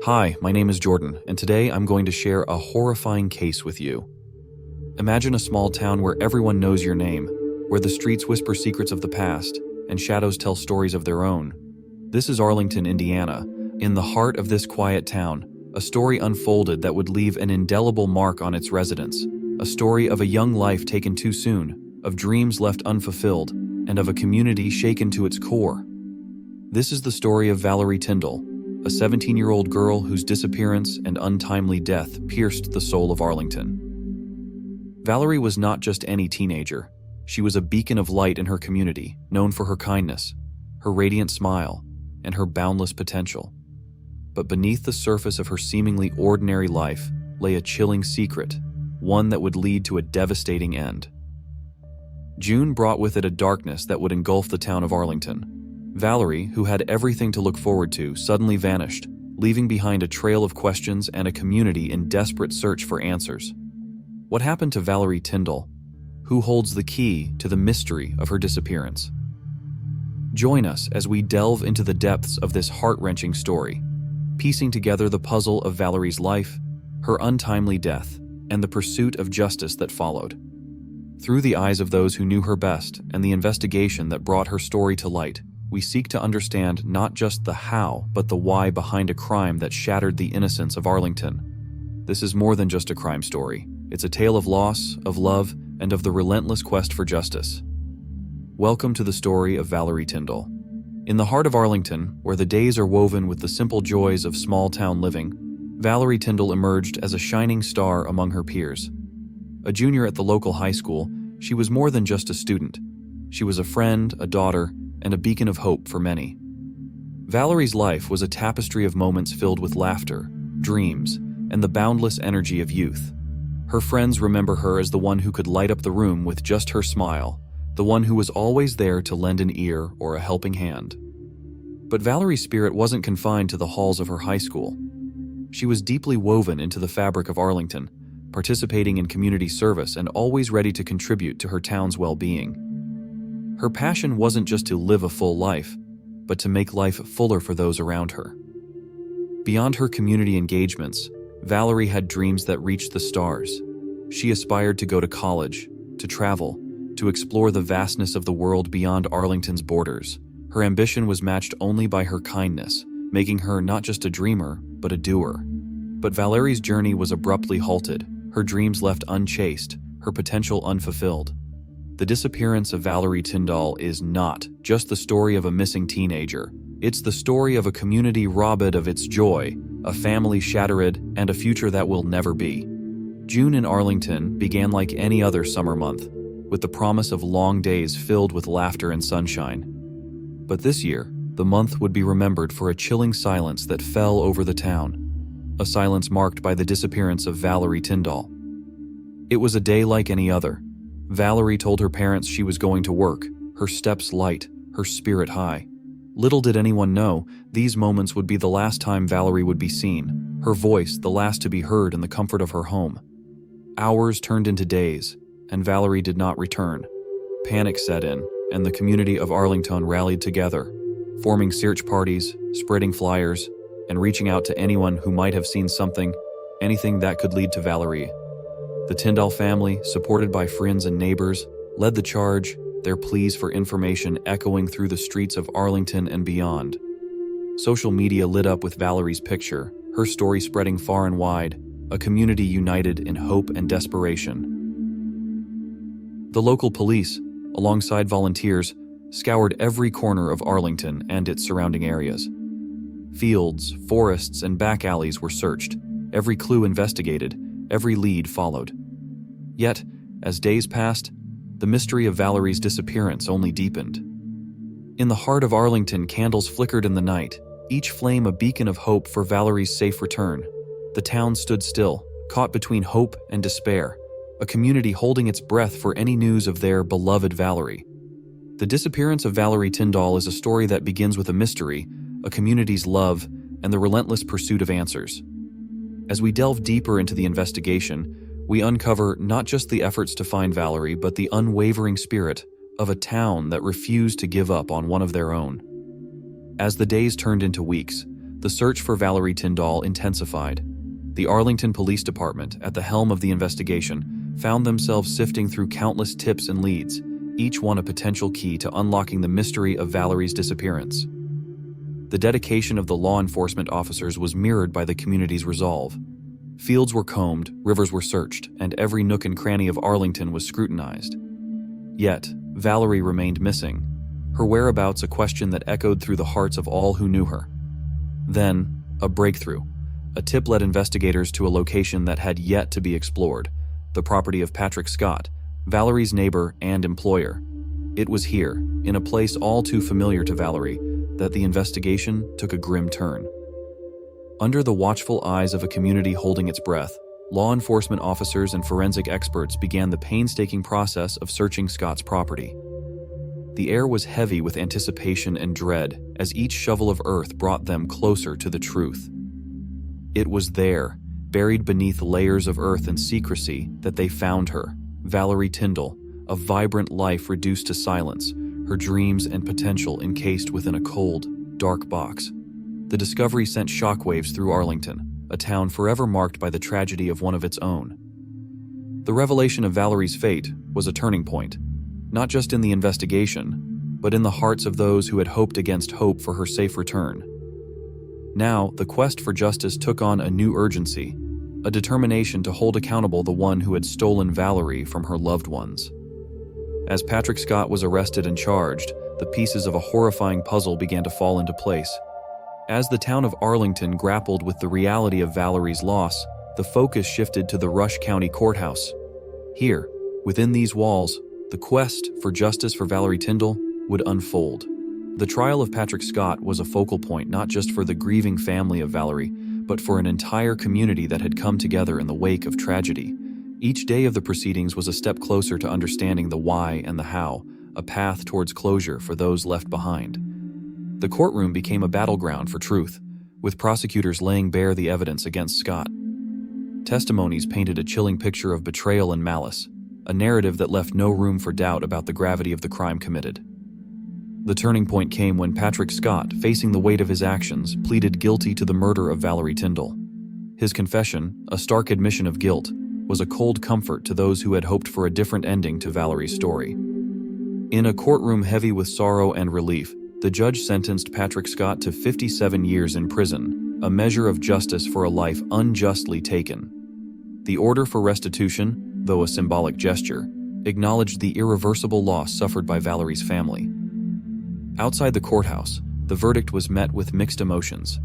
Hi, my name is Jordan, and today I'm going to share a horrifying case with you. Imagine a small town where everyone knows your name, where the streets whisper secrets of the past, and shadows tell stories of their own. This is Arlington, Indiana. In the heart of this quiet town, a story unfolded that would leave an indelible mark on its residents. A story of a young life taken too soon, of dreams left unfulfilled, and of a community shaken to its core. This is the story of Valerie Tindall, a 17-year-old girl whose disappearance and untimely death pierced the soul of Arlington. Valerie was not just any teenager. She was a beacon of light in her community, known for her kindness, her radiant smile, and her boundless potential. But beneath the surface of her seemingly ordinary life lay a chilling secret, one that would lead to a devastating end. June brought with it a darkness that would engulf the town of Arlington. Valerie, who had everything to look forward to, suddenly vanished, leaving behind a trail of questions and a community in desperate search for answers. What happened to Valerie Tindall? Who holds the key to the mystery of her disappearance? Join us as we delve into the depths of this heart-wrenching story, piecing together the puzzle of Valerie's life, her untimely death, and the pursuit of justice that followed. Through the eyes of those who knew her best and the investigation that brought her story to light, we seek to understand not just the how, but the why behind a crime that shattered the innocence of Arlington. This is more than just a crime story. It's a tale of loss, of love, and of the relentless quest for justice. Welcome to the story of Valerie Tindall. In the heart of Arlington, where the days are woven with the simple joys of small-town living, Valerie Tindall emerged as a shining star among her peers. A junior at the local high school, she was more than just a student. She was a friend, a daughter, and a beacon of hope for many. Valerie's life was a tapestry of moments filled with laughter, dreams, and the boundless energy of youth. Her friends remember her as the one who could light up the room with just her smile, the one who was always there to lend an ear or a helping hand. But Valerie's spirit wasn't confined to the halls of her high school. She was deeply woven into the fabric of Arlington, participating in community service and always ready to contribute to her town's well-being. Her passion wasn't just to live a full life, but to make life fuller for those around her. Beyond her community engagements, Valerie had dreams that reached the stars. She aspired to go to college, to travel, to explore the vastness of the world beyond Arlington's borders. Her ambition was matched only by her kindness, making her not just a dreamer, but a doer. But Valerie's journey was abruptly halted, her dreams left unchased, her potential unfulfilled. The disappearance of Valerie Tindall is not just the story of a missing teenager. It's the story of a community robbed of its joy, a family shattered, and a future that will never be. June in Arlington began like any other summer month, with the promise of long days filled with laughter and sunshine. But this year, the month would be remembered for a chilling silence that fell over the town, a silence marked by the disappearance of Valerie Tindall. It was a day like any other. Valerie told her parents she was going to work, her steps light, her spirit high. Little did anyone know, these moments would be the last time Valerie would be seen, her voice the last to be heard in the comfort of her home. Hours turned into days, and Valerie did not return. Panic set in, and the community of Arlington rallied together, forming search parties, spreading flyers, and reaching out to anyone who might have seen something, anything that could lead to Valerie. The Tindall family, supported by friends and neighbors, led the charge, their pleas for information echoing through the streets of Arlington and beyond. Social media lit up with Valerie's picture, her story spreading far and wide, a community united in hope and desperation. The local police, alongside volunteers, scoured every corner of Arlington and its surrounding areas. Fields, forests, and back alleys were searched, every clue investigated, every lead followed. Yet, as days passed, the mystery of Valerie's disappearance only deepened. In the heart of Arlington, candles flickered in the night, each flame a beacon of hope for Valerie's safe return. The town stood still, caught between hope and despair, a community holding its breath for any news of their beloved Valerie. The disappearance of Valerie Tindall is a story that begins with a mystery, a community's love, and the relentless pursuit of answers. As we delve deeper into the investigation, we uncover not just the efforts to find Valerie, but the unwavering spirit of a town that refused to give up on one of their own. As the days turned into weeks, The search for Valerie Tindall intensified. The Arlington Police Department, at the helm of the investigation, found themselves sifting through countless tips and leads, each one a potential key to unlocking the mystery of Valerie's disappearance. The dedication of the law enforcement officers was mirrored by the community's resolve. Fields were combed, rivers were searched, and every nook and cranny of Arlington was scrutinized. Yet, Valerie remained missing, her whereabouts a question that echoed through the hearts of all who knew her. Then, a breakthrough. A tip led investigators to a location that had yet to be explored, the property of Patrick Scott, Valerie's neighbor and employer. It was here, in a place all too familiar to Valerie, that the investigation took a grim turn. Under the watchful eyes of a community holding its breath, law enforcement officers and forensic experts began the painstaking process of searching Scott's property. The air was heavy with anticipation and dread as each shovel of earth brought them closer to the truth. It was there, buried beneath layers of earth and secrecy, that they found her, Valerie Tindall, a vibrant life reduced to silence, her dreams and potential encased within a cold, dark box. The discovery sent shockwaves through Arlington, a town forever marked by the tragedy of one of its own. The revelation of Valerie's fate was a turning point, not just in the investigation, but in the hearts of those who had hoped against hope for her safe return. Now, the quest for justice took on a new urgency, a determination to hold accountable the one who had stolen Valerie from her loved ones. As Patrick Scott was arrested and charged, the pieces of a horrifying puzzle began to fall into place. As the town of Arlington grappled with the reality of Valerie's loss, the focus shifted to the Rush County Courthouse. Here, within these walls, the quest for justice for Valerie Tindall would unfold. The trial of Patrick Scott was a focal point not just for the grieving family of Valerie, but for an entire community that had come together in the wake of tragedy. Each day of the proceedings was a step closer to understanding the why and the how, a path towards closure for those left behind. The courtroom became a battleground for truth, with prosecutors laying bare the evidence against Scott. Testimonies painted a chilling picture of betrayal and malice, a narrative that left no room for doubt about the gravity of the crime committed. The turning point came when Patrick Scott, facing the weight of his actions, pleaded guilty to the murder of Valerie Tindall. His confession, a stark admission of guilt, was a cold comfort to those who had hoped for a different ending to Valerie's story. In a courtroom heavy with sorrow and relief, the judge sentenced Patrick Scott to 57 years in prison, a measure of justice for a life unjustly taken. The order for restitution, though a symbolic gesture, acknowledged the irreversible loss suffered by Valerie's family. Outside the courthouse, the verdict was met with mixed emotions.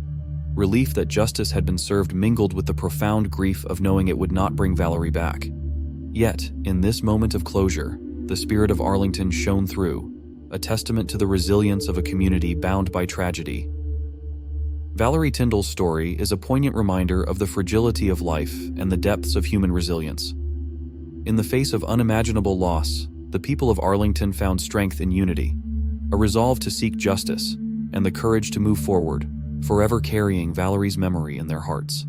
Relief that justice had been served mingled with the profound grief of knowing it would not bring Valerie back. Yet, in this moment of closure, the spirit of Arlington shone through, a testament to the resilience of a community bound by tragedy. Valerie Tindall's story is a poignant reminder of the fragility of life and the depths of human resilience. In the face of unimaginable loss, the people of Arlington found strength in unity, a resolve to seek justice, and the courage to move forward, forever carrying Valerie's memory in their hearts.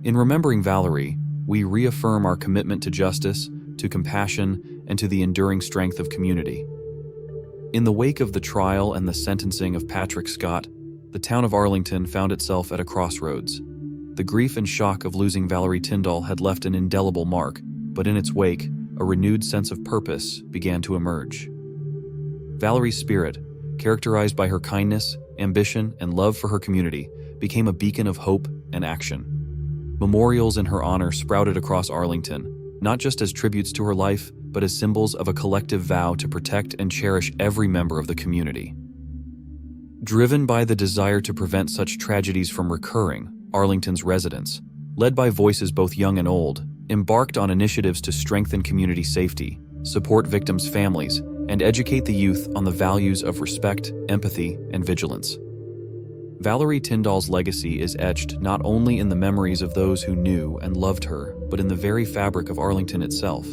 In remembering Valerie, we reaffirm our commitment to justice, to compassion, and to the enduring strength of community. In the wake of the trial and the sentencing of Patrick Scott, the town of Arlington found itself at a crossroads. The grief and shock of losing Valerie Tindall had left an indelible mark, but in its wake, a renewed sense of purpose began to emerge. Valerie's spirit, characterized by her kindness, ambition, and love for her community, became a beacon of hope and action. Memorials in her honor sprouted across Arlington, not just as tributes to her life, but as symbols of a collective vow to protect and cherish every member of the community. Driven by the desire to prevent such tragedies from recurring, Arlington's residents, led by voices both young and old, embarked on initiatives to strengthen community safety, support victims' families, and educate the youth on the values of respect, empathy, and vigilance. Valerie Tindall's legacy is etched not only in the memories of those who knew and loved her, but in the very fabric of Arlington itself.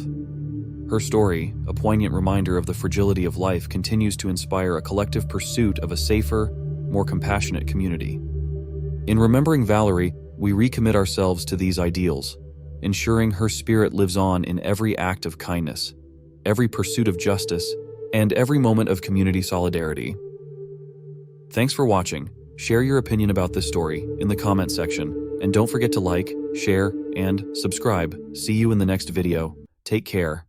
Her story, a poignant reminder of the fragility of life, continues to inspire a collective pursuit of a safer, more compassionate community. In remembering Valerie, we recommit ourselves to these ideals, ensuring her spirit lives on in every act of kindness, every pursuit of justice, and every moment of community solidarity. Thanks for watching. Share your opinion about this story in the comment section, and don't forget to like, share, and subscribe. See you in the next video. Take care.